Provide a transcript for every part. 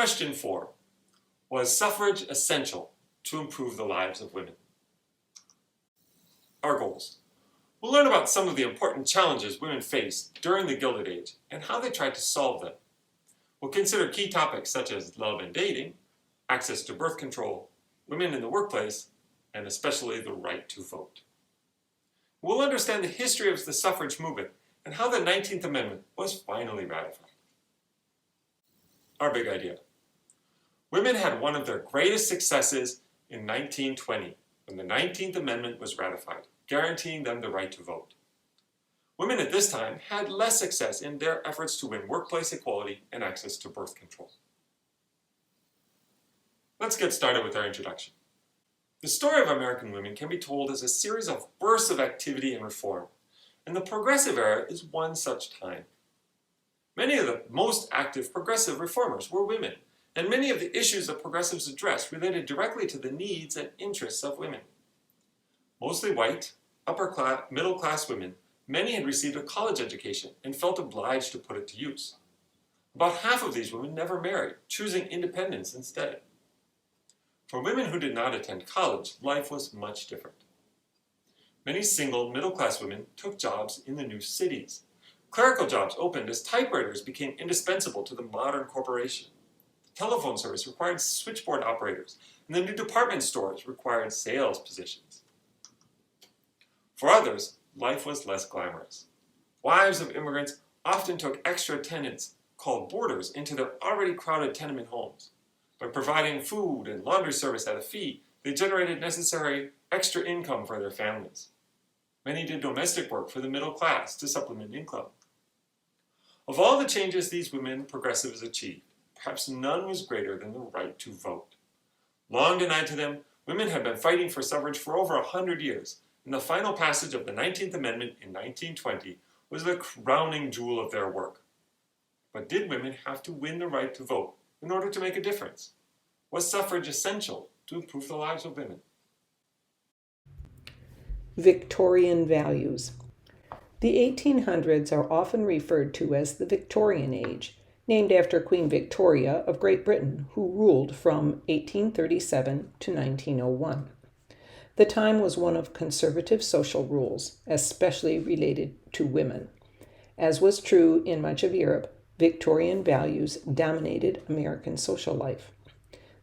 Question 4. Was suffrage essential to improve the lives of women? Our goals. We'll learn about some of the important challenges women faced during the Gilded Age and how they tried to solve them. We'll consider key topics such as love and dating, access to birth control, women in the workplace, and especially the right to vote. We'll understand the history of the suffrage movement and how the 19th Amendment was finally ratified. Our big idea. Women had one of their greatest successes in 1920 when the 19th Amendment was ratified, guaranteeing them the right to vote. Women at this time had less success in their efforts to win workplace equality and access to birth control. Let's get started with our introduction. The story of American women can be told as a series of bursts of activity and reform, and the Progressive Era is one such time. Many of the most active progressive reformers were women, and many of the issues that progressives addressed related directly to the needs and interests of women. Mostly white, middle-class women, many had received a college education and felt obliged to put it to use. About half of these women never married, choosing independence instead. For women who did not attend college, life was much different. Many single, middle-class women took jobs in the new cities. Clerical jobs opened as typewriters became indispensable to the modern corporation. The telephone service required switchboard operators, and the new department stores required sales positions. For others, life was less glamorous. Wives of immigrants often took extra tenants, called boarders, into their already crowded tenement homes. By providing food and laundry service at a fee, they generated necessary extra income for their families. Many did domestic work for the middle class to supplement income. Of all the changes these women progressives achieved, perhaps none was greater than the right to vote. Long denied to them, women had been fighting for suffrage for over 100 years, and the final passage of the 19th Amendment in 1920 was the crowning jewel of their work. But did women have to win the right to vote in order to make a difference? Was suffrage essential to improve the lives of women? Victorian values. The 1800s are often referred to as the Victorian Age, named after Queen Victoria of Great Britain, who ruled from 1837 to 1901. The time was one of conservative social rules, especially related to women. As was true in much of Europe, Victorian values dominated American social life.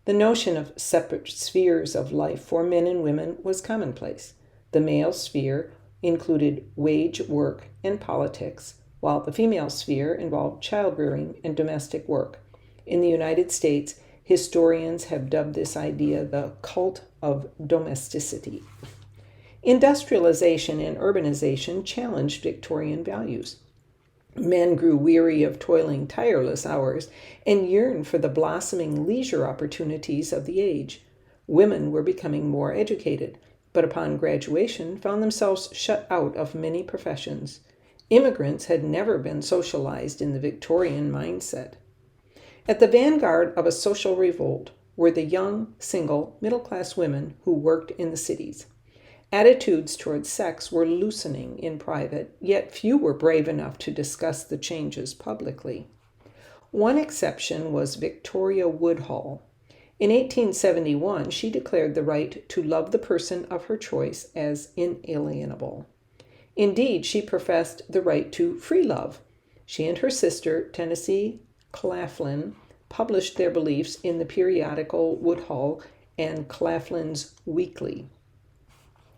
The notion of separate spheres of life for men and women was commonplace. The male sphere included wage work and politics, while the female sphere involved child-rearing and domestic work. In the United States, historians have dubbed this idea the cult of domesticity. Industrialization and urbanization challenged Victorian values. Men grew weary of toiling tireless hours and yearned for the blossoming leisure opportunities of the age. Women were becoming more educated, but upon graduation found themselves shut out of many professions. Immigrants had never been socialized in the Victorian mindset. At the vanguard of a social revolt were the young, single, middle-class women who worked in the cities. Attitudes toward sex were loosening in private, yet few were brave enough to discuss the changes publicly. One exception was Victoria Woodhull. In 1871, she declared the right to love the person of her choice as inalienable. Indeed, she professed the right to free love. She and her sister, Tennessee Claflin, published their beliefs in the periodical Woodhull and Claflin's Weekly.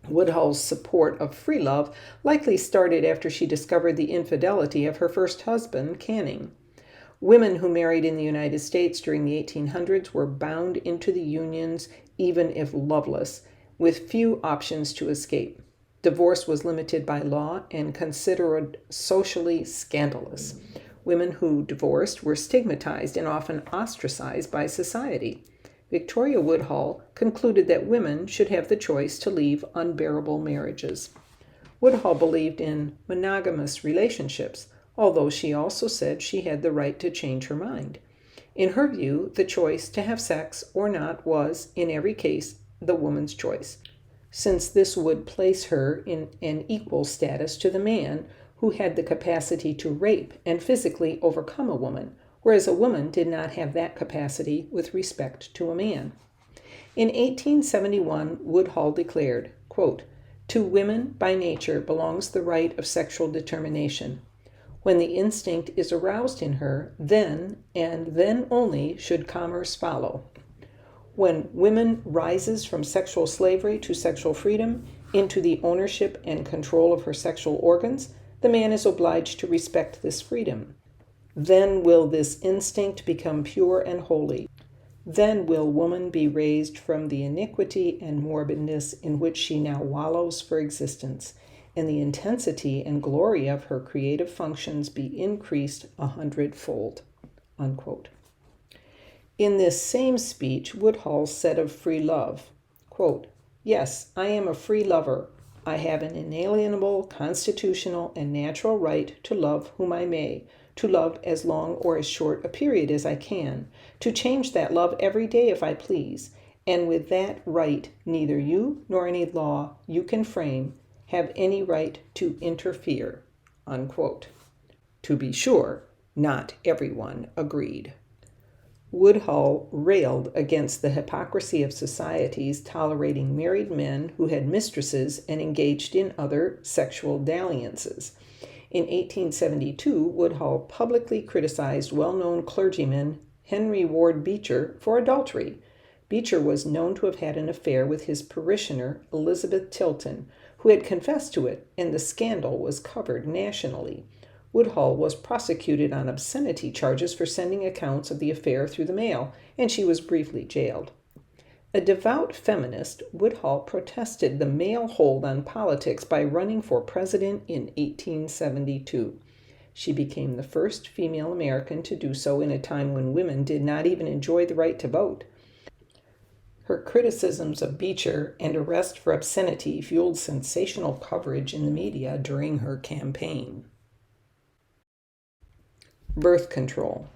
Woodhull's support of free love likely started after she discovered the infidelity of her first husband, Canning. Women who married in the United States during the 1800s were bound into the unions, even if loveless, with few options to escape. Divorce was limited by law and considered socially scandalous. Women who divorced were stigmatized and often ostracized by society. Victoria Woodhull concluded that women should have the choice to leave unbearable marriages. Woodhull believed in monogamous relationships, although she also said she had the right to change her mind. In her view, the choice to have sex or not was, in every case, the woman's choice, since this would place her in an equal status to the man who had the capacity to rape and physically overcome a woman, whereas a woman did not have that capacity with respect to a man. In 1871, Woodhull declared, quote, "To women by nature belongs the right of sexual determination. When the instinct is aroused in her, then, and then only, should commerce follow. When woman rises from sexual slavery to sexual freedom, into the ownership and control of her sexual organs, the man is obliged to respect this freedom. Then will this instinct become pure and holy. Then will woman be raised from the iniquity and morbidness in which she now wallows for existence, and the intensity and glory of her creative functions be increased 100-fold." Unquote. In this same speech, Woodhull said of free love, quote, "Yes, I am a free lover. I have an inalienable, constitutional, and natural right to love whom I may, to love as long or as short a period as I can, to change that love every day if I please, and with that right neither you nor any law you can frame have any right to interfere." Unquote. To be sure, not everyone agreed. Woodhull railed against the hypocrisy of societies tolerating married men who had mistresses and engaged in other sexual dalliances. In 1872, Woodhull publicly criticized well-known clergyman Henry Ward Beecher for adultery. Beecher was known to have had an affair with his parishioner Elizabeth Tilton, who had confessed to it, and the scandal was covered nationally. Woodhull was prosecuted on obscenity charges for sending accounts of the affair through the mail, and she was briefly jailed. A devout feminist, Woodhull protested the male hold on politics by running for president in 1872. She became the first female American to do so in a time when women did not even enjoy the right to vote. Her criticisms of Beecher and arrest for obscenity fueled sensational coverage in the media during her campaign. Birth control.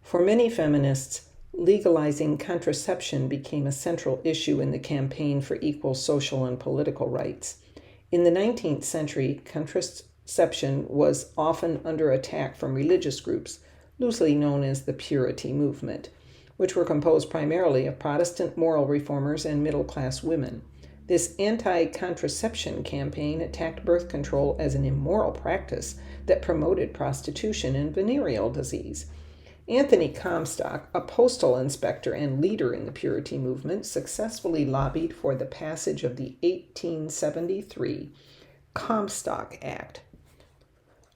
For many feminists, legalizing contraception became a central issue in the campaign for equal social and political rights. In the 19th century, contraception was often under attack from religious groups, loosely known as the Purity movement, which were composed primarily of Protestant moral reformers and middle-class women. This anti-contraception campaign attacked birth control as an immoral practice that promoted prostitution and venereal disease. Anthony Comstock, a postal inspector and leader in the Purity movement, successfully lobbied for the passage of the 1873 Comstock Act,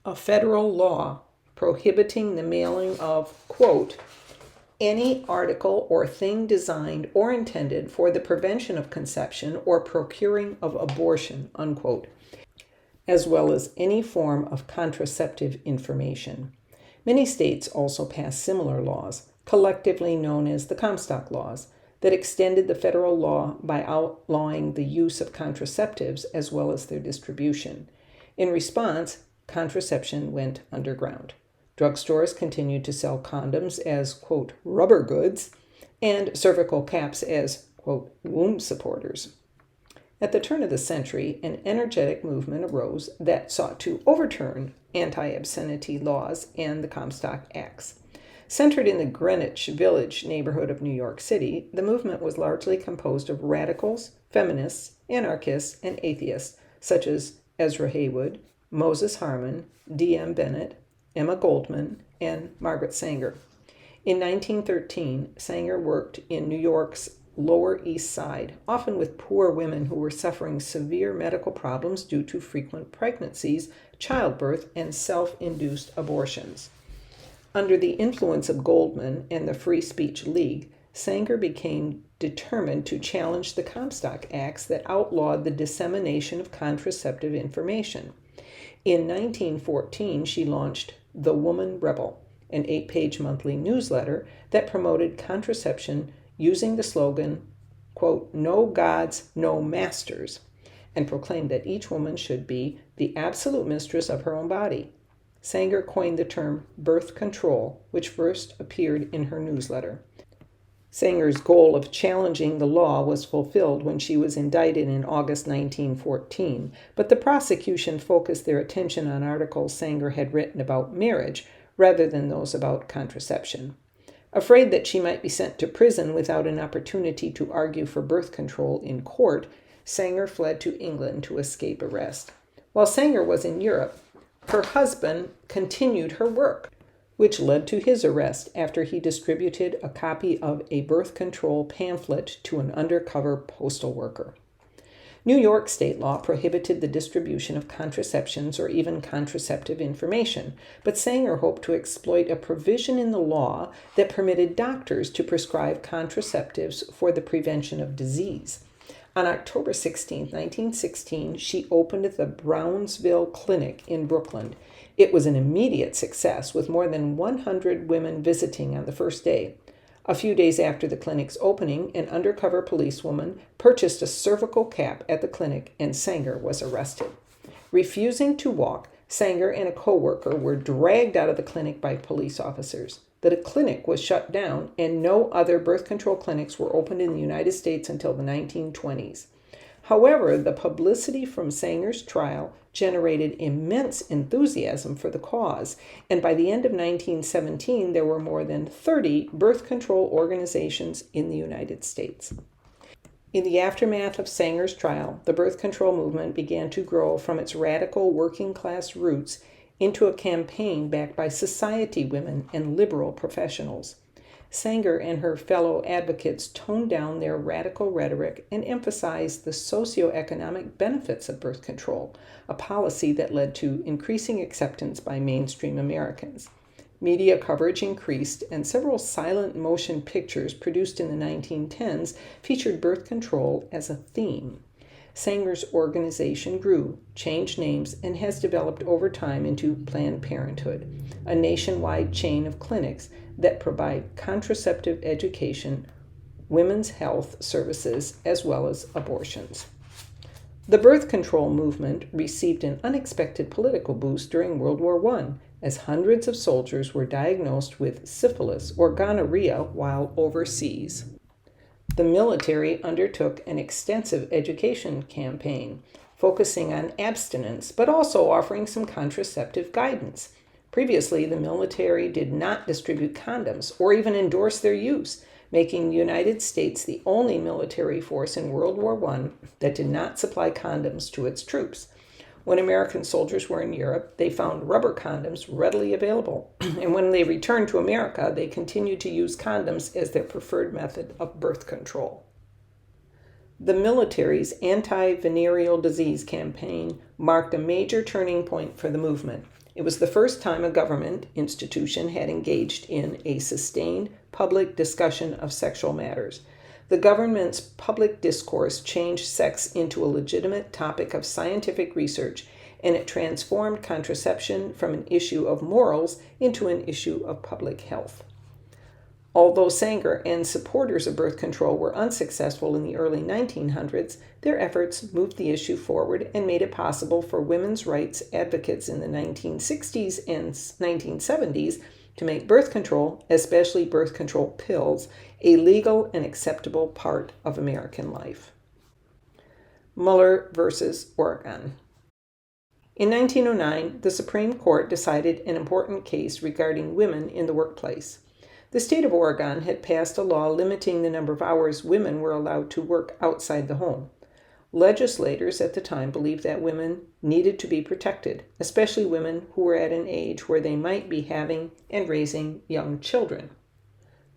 a federal law prohibiting the mailing of, quote, "any article or thing designed or intended for the prevention of conception or procuring of abortion," unquote, as well as any form of contraceptive information. Many states also passed similar laws, collectively known as the Comstock Laws, that extended the federal law by outlawing the use of contraceptives as well as their distribution. In response, contraception went underground. Drugstores continued to sell condoms as, quote, "rubber goods," and cervical caps as, quote, "womb supporters." At the turn of the century, an energetic movement arose that sought to overturn anti-obscenity laws and the Comstock Acts. Centered in the Greenwich Village neighborhood of New York City, the movement was largely composed of radicals, feminists, anarchists, and atheists, such as Ezra Heywood, Moses Harman, D.M. Bennett, Emma Goldman, and Margaret Sanger. In 1913, Sanger worked in New York's Lower East Side, often with poor women who were suffering severe medical problems due to frequent pregnancies, childbirth, and self-induced abortions. Under the influence of Goldman and the Free Speech League, Sanger became determined to challenge the Comstock Acts that outlawed the dissemination of contraceptive information. In 1914, she launched The Woman Rebel, an 8-page monthly newsletter that promoted contraception using the slogan, quote, "no gods, no masters," and proclaimed that each woman should be the absolute mistress of her own body. Sanger coined the term birth control, which first appeared in her newsletter. Sanger's goal of challenging the law was fulfilled when she was indicted in August 1914, but the prosecution focused their attention on articles Sanger had written about marriage rather than those about contraception. Afraid that she might be sent to prison without an opportunity to argue for birth control in court, Sanger fled to England to escape arrest. While Sanger was in Europe, her husband continued her work, which led to his arrest after he distributed a copy of a birth control pamphlet to an undercover postal worker. New York state law prohibited the distribution of contraceptions or even contraceptive information, but Sanger hoped to exploit a provision in the law that permitted doctors to prescribe contraceptives for the prevention of disease. On October 16, 1916, she opened the Brownsville Clinic in Brooklyn. It was an immediate success, with more than 100 women visiting on the first day. A few days after the clinic's opening, an undercover policewoman purchased a cervical cap at the clinic, and Sanger was arrested. Refusing to walk, Sanger and a co-worker were dragged out of the clinic by police officers. The clinic was shut down, and no other birth control clinics were opened in the United States until the 1920s. However, the publicity from Sanger's trial generated immense enthusiasm for the cause, and by the end of 1917, there were more than 30 birth control organizations in the United States. In the aftermath of Sanger's trial, the birth control movement began to grow from its radical working-class roots into a campaign backed by society women and liberal professionals. Sanger and her fellow advocates toned down their radical rhetoric and emphasized the socioeconomic benefits of birth control, a policy that led to increasing acceptance by mainstream Americans. Media coverage increased, and several silent motion pictures produced in the 1910s featured birth control as a theme. Sanger's organization grew, changed names, and has developed over time into Planned Parenthood, a nationwide chain of clinics that provide contraceptive education, women's health services, as well as abortions. The birth control movement received an unexpected political boost during World War I, as hundreds of soldiers were diagnosed with syphilis or gonorrhea while overseas. The military undertook an extensive education campaign, focusing on abstinence, but also offering some contraceptive guidance. Previously, the military did not distribute condoms or even endorse their use, making the United States the only military force in World War I that did not supply condoms to its troops. When American soldiers were in Europe, they found rubber condoms readily available, and when they returned to America, they continued to use condoms as their preferred method of birth control. The military's anti-venereal disease campaign marked a major turning point for the movement. It was the first time a government institution had engaged in a sustained public discussion of sexual matters. The government's public discourse changed sex into a legitimate topic of scientific research, and it transformed contraception from an issue of morals into an issue of public health. Although Sanger and supporters of birth control were unsuccessful in the early 1900s, their efforts moved the issue forward and made it possible for women's rights advocates in the 1960s and 1970s to make birth control, especially birth control pills, a legal and acceptable part of American life. Muller versus Oregon. In 1909, the Supreme Court decided an important case regarding women in the workplace. The state of Oregon had passed a law limiting the number of hours women were allowed to work outside the home. Legislators at the time believed that women needed to be protected, especially women who were at an age where they might be having and raising young children.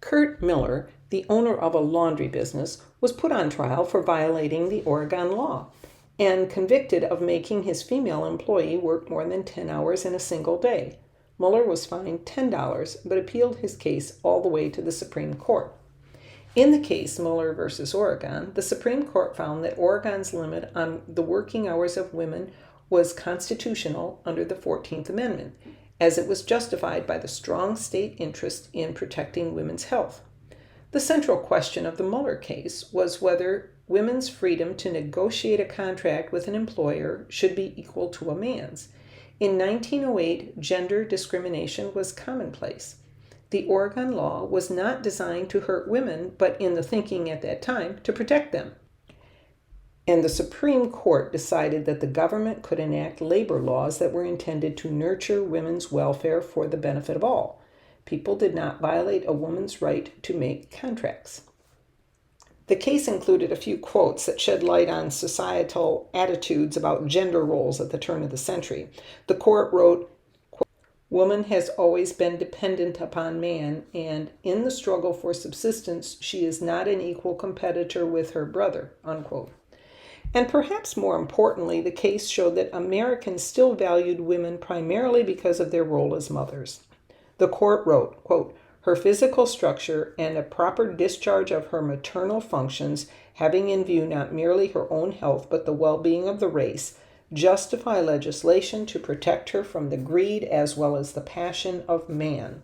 Kurt Miller, the owner of a laundry business, was put on trial for violating the Oregon law and convicted of making his female employee work more than 10 hours in a single day. Muller was fined $10, but appealed his case all the way to the Supreme Court. In the case Muller versus Oregon, the Supreme Court found that Oregon's limit on the working hours of women was constitutional under the 14th Amendment, as it was justified by the strong state interest in protecting women's health. The central question of the Muller case was whether women's freedom to negotiate a contract with an employer should be equal to a man's. In 1908, gender discrimination was commonplace. The Oregon law was not designed to hurt women, but in the thinking at that time, to protect them. And the Supreme Court decided that the government could enact labor laws that were intended to nurture women's welfare for the benefit of all. People did not violate a woman's right to make contracts. The case included a few quotes that shed light on societal attitudes about gender roles at the turn of the century. The court wrote, "Woman has always been dependent upon man, and in the struggle for subsistence, she is not an equal competitor with her brother," unquote. And perhaps more importantly, the case showed that Americans still valued women primarily because of their role as mothers. The court wrote, quote, "Her physical structure and a proper discharge of her maternal functions, having in view not merely her own health but the well-being of the race, justify legislation to protect her from the greed as well as the passion of man.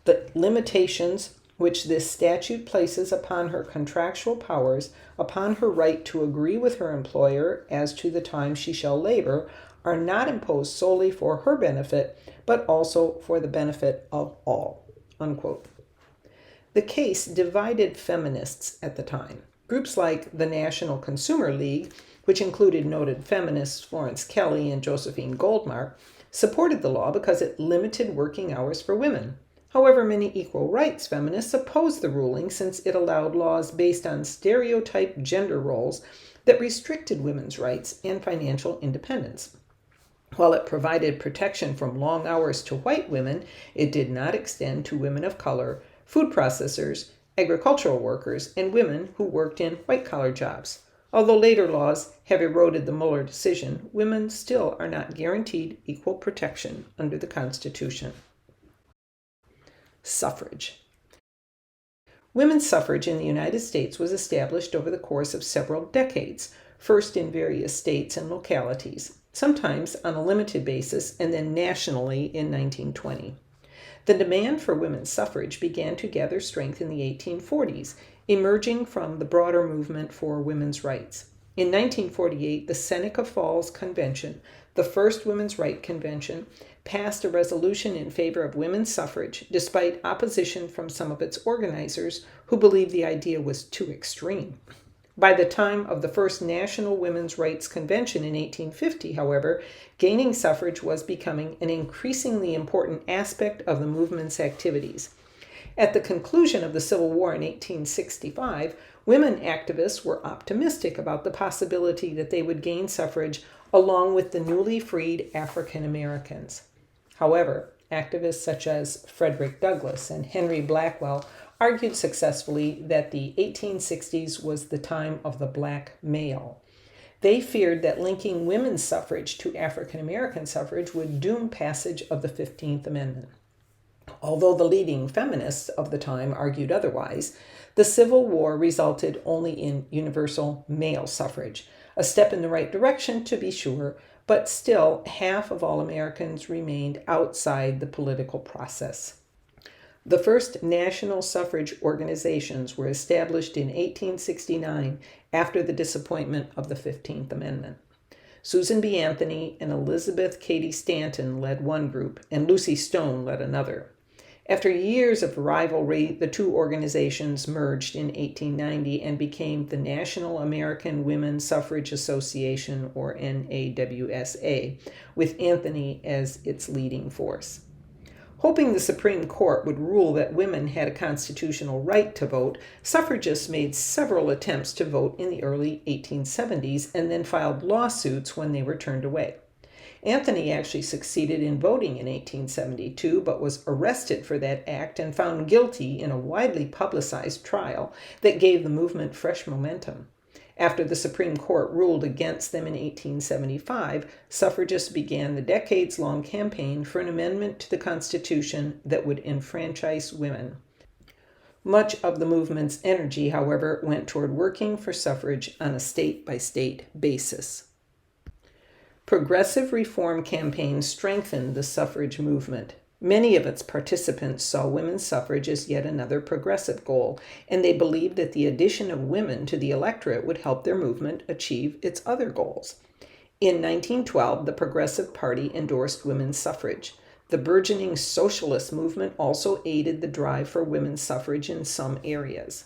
The limitations which this statute places upon her contractual powers, upon her right to agree with her employer as to the time she shall labor, are not imposed solely for her benefit, but also for the benefit of all," unquote. The case divided feminists at the time. Groups like the National Consumer League, which included noted feminists Florence Kelley and Josephine Goldmark, supported the law because it limited working hours for women. However, many equal rights feminists opposed the ruling since it allowed laws based on stereotyped gender roles that restricted women's rights and financial independence. While it provided protection from long hours to white women, it did not extend to women of color, food processors, agricultural workers, and women who worked in white-collar jobs. Although later laws have eroded the Mueller decision, women still are not guaranteed equal protection under the Constitution. Suffrage. Women's suffrage in the United States was established over the course of several decades, first in various states and localities, sometimes on a limited basis, and then nationally in 1920. The demand for women's suffrage began to gather strength in the 1840s, emerging from the broader movement for women's rights. In 1948, the Seneca Falls Convention, the first women's rights convention, passed a resolution in favor of women's suffrage, despite opposition from some of its organizers who believed the idea was too extreme. By the time of the first National Women's Rights Convention in 1850, however, gaining suffrage was becoming an increasingly important aspect of the movement's activities. At the conclusion of the Civil War in 1865, women activists were optimistic about the possibility that they would gain suffrage along with the newly freed African Americans. However, activists such as Frederick Douglass and Henry Blackwell argued successfully that the 1860s was the time of the black male. They feared that linking women's suffrage to African American suffrage would doom passage of the 15th Amendment. Although the leading feminists of the time argued otherwise, the Civil War resulted only in universal male suffrage, a step in the right direction to be sure, but still half of all Americans remained outside the political process. The first national suffrage organizations were established in 1869 after the disappointment of the 15th Amendment. Susan B. Anthony and Elizabeth Cady Stanton led one group, and Lucy Stone led another. After years of rivalry, the two organizations merged in 1890 and became the National American Women's Suffrage Association, or NAWSA, with Anthony as its leading force. Hoping the Supreme Court would rule that women had a constitutional right to vote, suffragists made several attempts to vote in the early 1870s and then filed lawsuits when they were turned away. Anthony actually succeeded in voting in 1872, but was arrested for that act and found guilty in a widely publicized trial that gave the movement fresh momentum. After the Supreme Court ruled against them in 1875, suffragists began the decades-long campaign for an amendment to the Constitution that would enfranchise women. Much of the movement's energy, however, went toward working for suffrage on a state-by-state basis. Progressive reform campaigns strengthened the suffrage movement. Many of its participants saw women's suffrage as yet another progressive goal, and they believed that the addition of women to the electorate would help their movement achieve its other goals. In 1912, the Progressive Party endorsed women's suffrage. The burgeoning socialist movement also aided the drive for women's suffrage in some areas.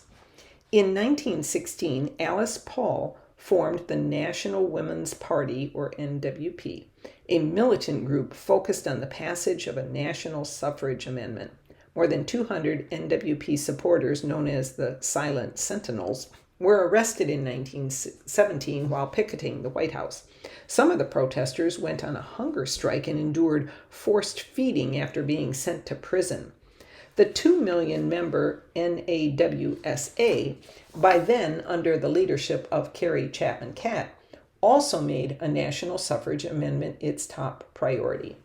In 1916, Alice Paul formed the National Women's Party, or NWP, a militant group focused on the passage of a national suffrage amendment. More than 200 NWP supporters, known as the Silent Sentinels, were arrested in 1917 while picketing the White House. Some of the protesters went on a hunger strike and endured forced feeding after being sent to prison. The 2 million member NAWSA, by then under the leadership of Carrie Chapman Catt, also made a national suffrage amendment its top priority.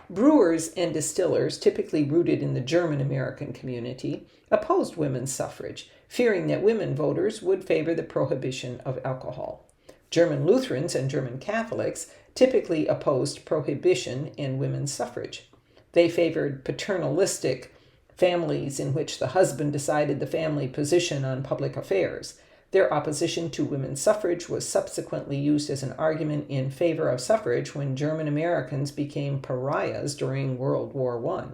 Brewers and distillers, typically rooted in the German American community, opposed women's suffrage, fearing that women voters would favor the prohibition of alcohol. German Lutherans and German Catholics typically opposed prohibition and women's suffrage. They favored paternalistic families in which the husband decided the family position on public affairs. Their opposition to women's suffrage was subsequently used as an argument in favor of suffrage when German Americans became pariahs during World War I.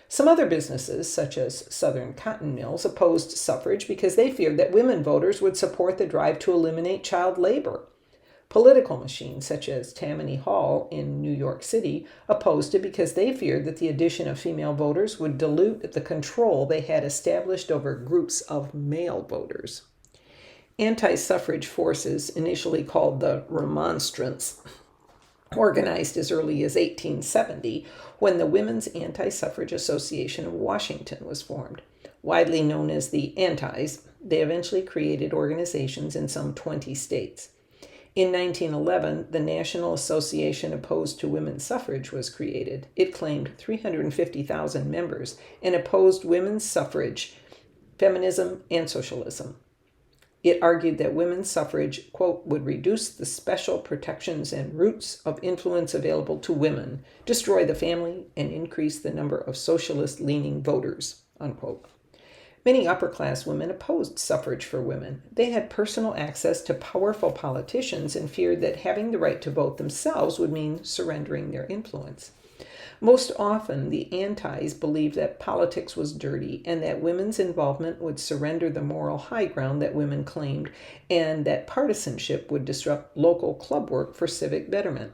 Some other businesses, such as Southern cotton mills, opposed suffrage because they feared that women voters would support the drive to eliminate child labor. Political machines, such as Tammany Hall in New York City, opposed it because they feared that the addition of female voters would dilute the control they had established over groups of male voters. Anti-suffrage forces, initially called the Remonstrants, organized as early as 1870 when the Women's Anti-Suffrage Association of Washington was formed. Widely known as the Antis, they eventually created organizations in some 20 states. In 1911, the National Association Opposed to Women's Suffrage was created. It claimed 350,000 members and opposed women's suffrage, feminism, and socialism. It argued that women's suffrage, quote, would reduce the special protections and routes of influence available to women, destroy the family, and increase the number of socialist-leaning voters, unquote. Many upper-class women opposed suffrage for women. They had personal access to powerful politicians and feared that having the right to vote themselves would mean surrendering their influence. Most often, the antis believed that politics was dirty and that women's involvement would surrender the moral high ground that women claimed, and that partisanship would disrupt local club work for civic betterment.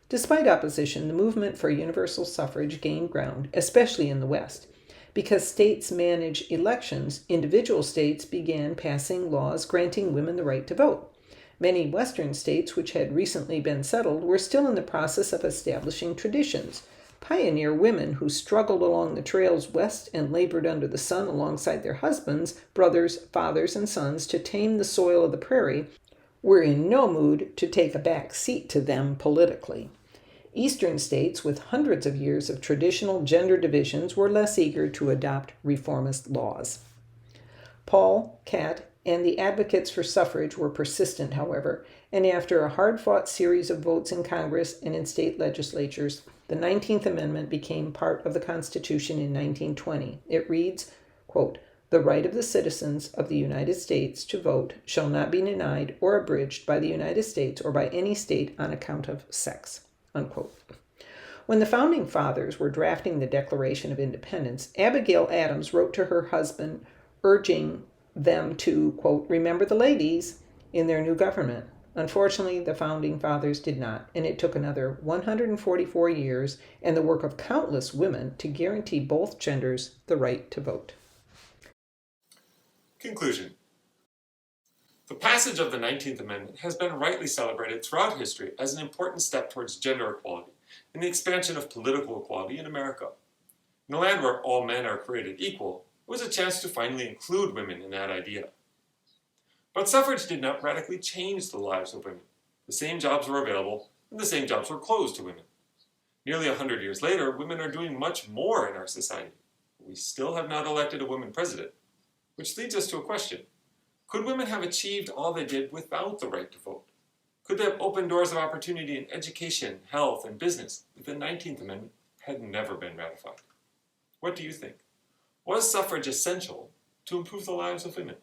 Despite opposition, the movement for universal suffrage gained ground, especially in the West. Because states manage elections, individual states began passing laws granting women the right to vote. Many Western states, which had recently been settled, were still in the process of establishing traditions. Pioneer women who struggled along the trails west and labored under the sun alongside their husbands, brothers, fathers, and sons to tame the soil of the prairie were in no mood to take a back seat to them politically. Eastern states with hundreds of years of traditional gender divisions were less eager to adopt reformist laws. Paul, Catt, and the advocates for suffrage were persistent, however, and after a hard-fought series of votes in Congress and in state legislatures, the 19th Amendment became part of the Constitution in 1920. It reads, quote, "The right of the citizens of the United States to vote shall not be denied or abridged by the United States or by any state on account of sex." Unquote. When the Founding Fathers were drafting the Declaration of Independence, Abigail Adams wrote to her husband urging them to, quote, "remember the ladies" in their new government. Unfortunately, the Founding Fathers did not, and it took another 144 years and the work of countless women to guarantee both genders the right to vote. Conclusion. The passage of the 19th Amendment has been rightly celebrated throughout history as an important step towards gender equality and the expansion of political equality in America. In a land where all men are created equal, it was a chance to finally include women in that idea. But suffrage did not radically change the lives of women. The same jobs were available, and the same jobs were closed to women. Nearly 100 years later, women are doing much more in our society. We still have not elected a woman president, which leads us to a question. Could women have achieved all they did without the right to vote? Could they have opened doors of opportunity in education, health, and business if the 19th Amendment had never been ratified? What do you think? Was suffrage essential to improve the lives of women?